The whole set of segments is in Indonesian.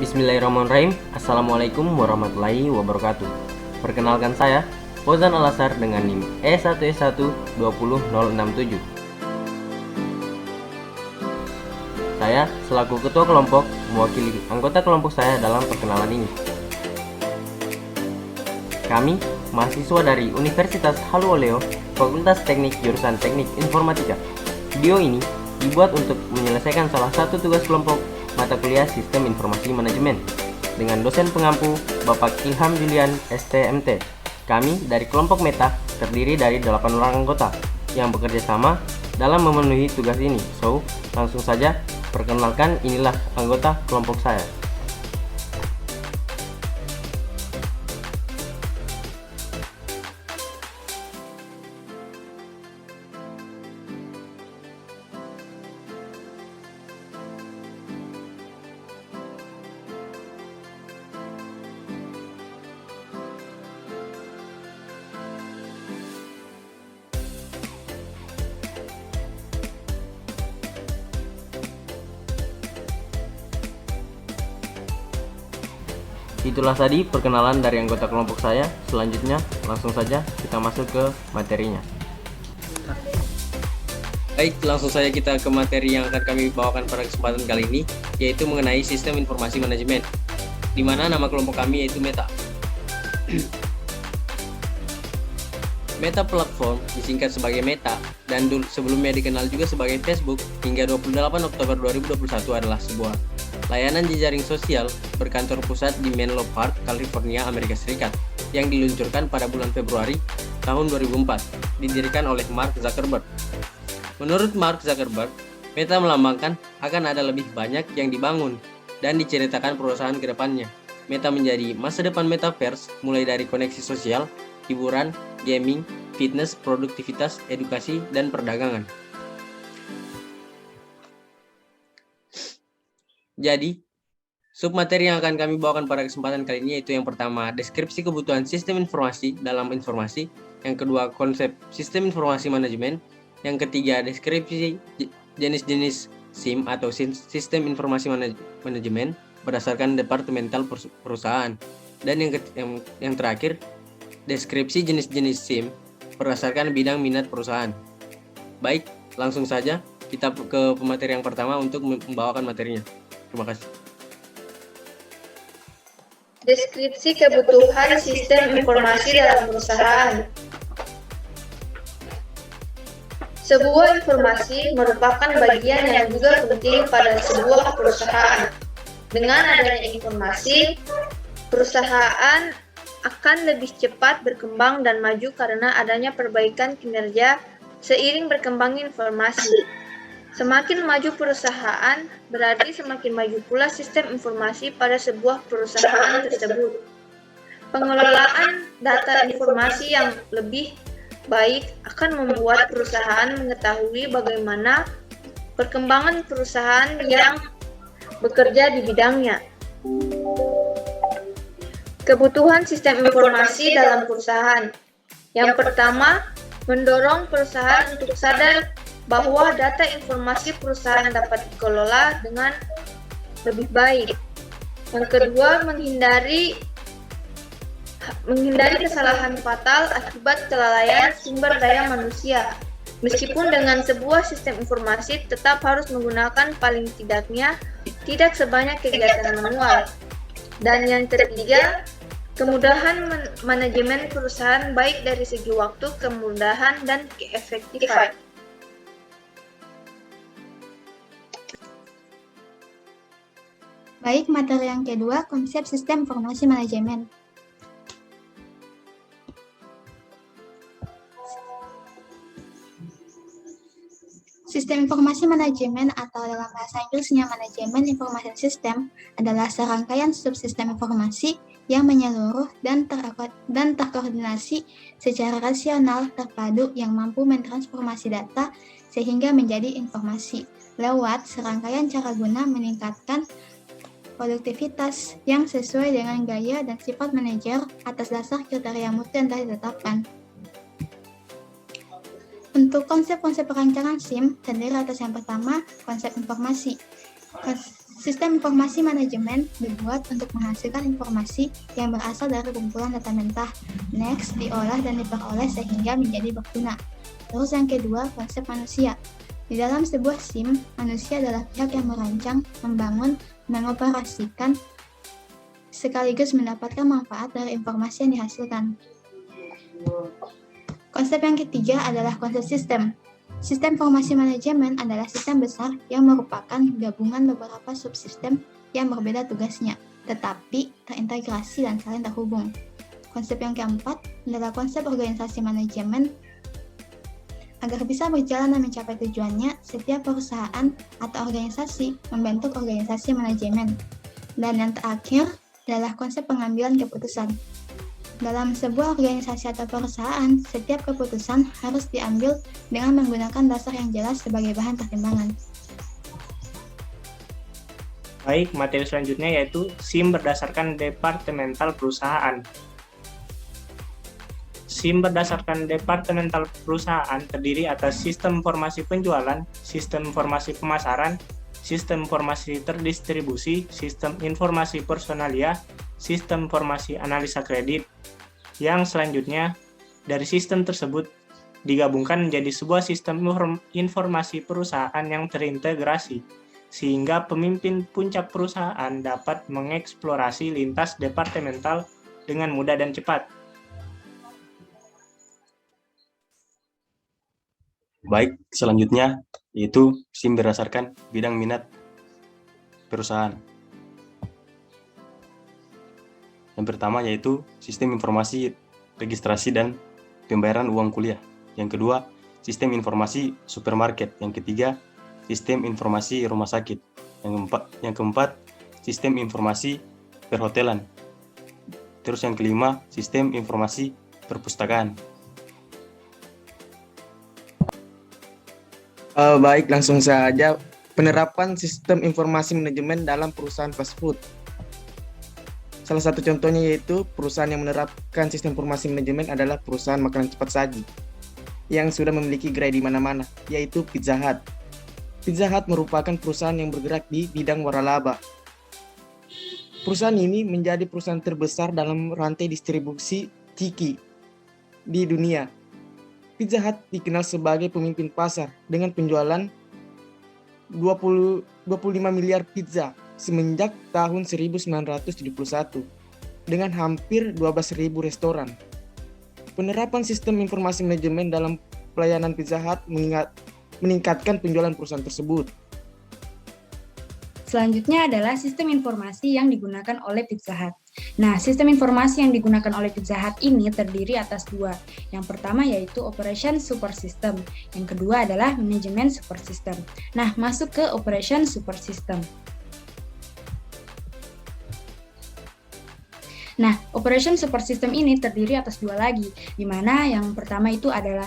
Bismillahirrahmanirrahim. Assalamualaikum warahmatullahi wabarakatuh. Perkenalkan saya, Fauzan Alasar dengan NIM E1S1 20067. Saya selaku ketua kelompok mewakili anggota kelompok saya dalam perkenalan ini. Kami mahasiswa dari Universitas Haluoleo, Fakultas Teknik Jurusan Teknik Informatika. Video ini dibuat untuk menyelesaikan salah satu tugas kelompok mata kuliah Sistem Informasi Manajemen dengan dosen pengampu Bapak Ilham Julian STMT. Kami dari kelompok Meta terdiri dari 8 orang anggota yang bekerja sama dalam memenuhi tugas ini. So, langsung saja perkenalkan, inilah anggota kelompok saya. Itulah tadi perkenalan dari anggota kelompok saya. Selanjutnya langsung saja kita masuk ke materinya. Baik, langsung saja kita ke materi yang akan kami bawakan pada kesempatan kali ini, yaitu mengenai Sistem Informasi Manajemen, di mana nama kelompok kami yaitu Meta. Meta Platform disingkat sebagai Meta dan sebelumnya dikenal juga sebagai Facebook hingga 28 Oktober 2021 adalah sebuah layanan jejaring sosial berkantor pusat di Menlo Park, California, Amerika Serikat yang diluncurkan pada bulan Februari tahun 2004, didirikan oleh Mark Zuckerberg. Menurut Mark Zuckerberg, Meta melambangkan akan ada lebih banyak yang dibangun dan diceritakan perusahaan ke depannya. Meta menjadi masa depan metaverse mulai dari koneksi sosial, hiburan, gaming, fitness, produktivitas, edukasi, dan perdagangan. Jadi, submateri yang akan kami bawakan pada kesempatan kali ini yaitu yang pertama, deskripsi kebutuhan sistem informasi dalam informasi. Yang kedua, konsep sistem informasi manajemen. Yang ketiga, deskripsi jenis-jenis SIM atau sistem informasi manajemen berdasarkan departemental perusahaan. Dan yang terakhir, deskripsi jenis-jenis SIM berdasarkan bidang minat perusahaan. Baik, langsung saja kita ke pemateri yang pertama untuk membawakan materinya. Terima kasih. Deskripsi kebutuhan sistem informasi dalam perusahaan. Sebuah informasi merupakan bagian yang juga penting pada sebuah perusahaan. Dengan adanya informasi, perusahaan akan lebih cepat berkembang dan maju karena adanya perbaikan kinerja seiring berkembangnya informasi. Semakin maju perusahaan, berarti semakin maju pula sistem informasi pada sebuah perusahaan tersebut. Pengelolaan data informasi yang lebih baik akan membuat perusahaan mengetahui bagaimana perkembangan perusahaan yang bekerja di bidangnya. Kebutuhan sistem informasi dalam perusahaan. Yang pertama, mendorong perusahaan untuk sadar bahwa data informasi perusahaan dapat dikelola dengan lebih baik. Yang kedua, menghindari kesalahan fatal akibat kelalaian sumber daya manusia. Meskipun dengan sebuah sistem informasi tetap harus menggunakan paling tidaknya tidak sebanyak kegiatan manual. Dan yang ketiga, kemudahan manajemen perusahaan baik dari segi waktu, kemudahan, dan keefektifan. Baik, materi yang kedua, konsep sistem informasi manajemen. Sistem informasi manajemen atau dalam bahasa Inggrisnya manajemen information system adalah serangkaian subsistem informasi yang menyeluruh dan terkoordinasi secara rasional terpadu yang mampu mentransformasi data sehingga menjadi informasi lewat serangkaian cara guna meningkatkan produktivitas yang sesuai dengan gaya dan sifat manajer atas dasar kriteria mutu yang telah ditetapkan. Untuk konsep-konsep perancangan SIM terdiri atas yang pertama, konsep informasi. Sistem informasi manajemen dibuat untuk menghasilkan informasi yang berasal dari kumpulan data mentah, next diolah dan diperoleh sehingga menjadi berguna. Terus yang kedua, konsep manusia. Di dalam sebuah SIM, manusia adalah pihak yang merancang, membangun, mengoperasikan, sekaligus mendapatkan manfaat dari informasi yang dihasilkan. Konsep yang ketiga adalah konsep sistem. Sistem informasi manajemen adalah sistem besar yang merupakan gabungan beberapa subsistem yang berbeda tugasnya, tetapi terintegrasi dan saling terhubung. Konsep yang keempat adalah konsep organisasi manajemen. Agar bisa berjalan dan mencapai tujuannya, setiap perusahaan atau organisasi membentuk organisasi manajemen. Dan yang terakhir adalah konsep pengambilan keputusan. Dalam sebuah organisasi atau perusahaan, setiap keputusan harus diambil dengan menggunakan dasar yang jelas sebagai bahan pertimbangan. Baik, materi selanjutnya yaitu SIM berdasarkan departemental perusahaan. SIM berdasarkan departemental perusahaan terdiri atas sistem informasi penjualan, sistem informasi pemasaran, sistem informasi terdistribusi, sistem informasi personalia, sistem informasi analisa kredit. Yang selanjutnya, dari sistem tersebut digabungkan menjadi sebuah sistem informasi perusahaan yang terintegrasi, sehingga pemimpin puncak perusahaan dapat mengeksplorasi lintas departemental dengan mudah dan cepat. Baik, selanjutnya yaitu SIM berdasarkan bidang minat perusahaan. Yang pertama yaitu sistem informasi registrasi dan pembayaran uang kuliah. Yang kedua, sistem informasi supermarket. Yang ketiga, sistem informasi rumah sakit. Yang keempat, sistem informasi perhotelan. Terus yang kelima, sistem informasi perpustakaan. Baik, langsung saja. Penerapan sistem informasi manajemen dalam perusahaan fast food. Salah satu contohnya yaitu perusahaan yang menerapkan sistem informasi manajemen adalah perusahaan makanan cepat saji yang sudah memiliki gerai di mana-mana, yaitu Pizza Hut. Pizza Hut merupakan perusahaan yang bergerak di bidang waralaba. Perusahaan ini menjadi perusahaan terbesar dalam rantai distribusi ciki di dunia. Pizza Hut dikenal sebagai pemimpin pasar dengan penjualan 25 miliar pizza semenjak tahun 1971 dengan hampir 12.000 restoran. Penerapan sistem informasi manajemen dalam pelayanan Pizza Hut meningkatkan penjualan perusahaan tersebut. Selanjutnya adalah sistem informasi yang digunakan oleh Pizza Hut. Nah, sistem informasi yang digunakan oleh Pizza Hut ini terdiri atas dua. Yang pertama yaitu Operation Support System. Yang kedua adalah Manajemen Support System. Nah, masuk ke Operation Support System. Nah, Operation Support System ini terdiri atas dua lagi, di mana yang pertama itu adalah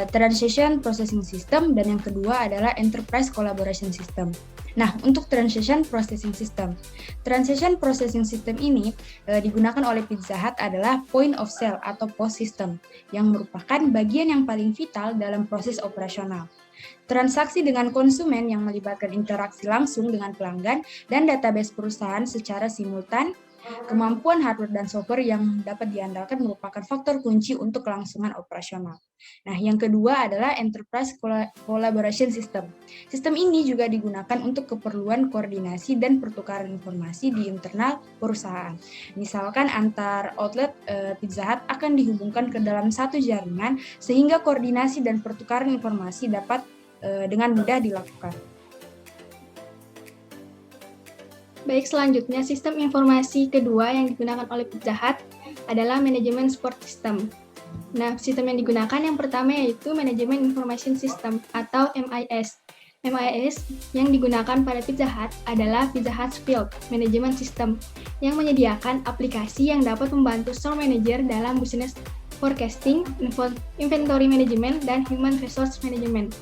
Transaction Processing System dan yang kedua adalah Enterprise Collaboration System. Nah, untuk Transaction Processing System. Transaction Processing System ini digunakan oleh Pizza Hut adalah Point of Sale atau POS System, yang merupakan bagian yang paling vital dalam proses operasional. Transaksi dengan konsumen yang melibatkan interaksi langsung dengan pelanggan dan database perusahaan secara simultan. Kemampuan hardware dan software yang dapat diandalkan merupakan faktor kunci untuk kelangsungan operasional. Nah, yang kedua adalah Enterprise Collaboration System. Sistem ini juga digunakan untuk keperluan koordinasi dan pertukaran informasi di internal perusahaan. Misalkan antar outlet Pizza Hut akan dihubungkan ke dalam satu jaringan sehingga koordinasi dan pertukaran informasi dapat dengan mudah dilakukan. Baik, selanjutnya sistem informasi kedua yang digunakan oleh Pizza Hut adalah Manajemen Support System. Nah, sistem yang digunakan yang pertama yaitu Manajemen Information System atau MIS. MIS yang digunakan pada Pizza Hut adalah Pizza Hut Field Management System yang menyediakan aplikasi yang dapat membantu store manager dalam business forecasting, inventory management, dan human resource management.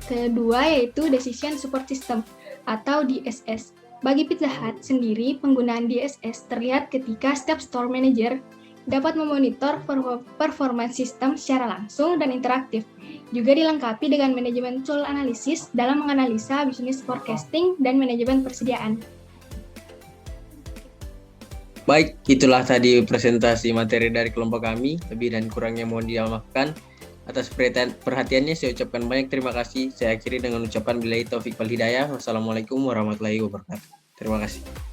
Kedua yaitu Decision Support System atau DSS. Bagi Pizza Hut sendiri, penggunaan DSS terlihat ketika setiap store manager dapat memonitor performa sistem secara langsung dan interaktif. Juga dilengkapi dengan manajemen tool analisis dalam menganalisa bisnis forecasting dan manajemen persediaan. Baik, itulah tadi presentasi materi dari kelompok kami. Lebih dan kurangnya mohon dimaafkan. Atas perhatiannya saya ucapkan banyak terima kasih. Saya akhiri dengan ucapan billahi taufiq wal hidayah. Wassalamualaikum warahmatullahi wabarakatuh. Terima kasih.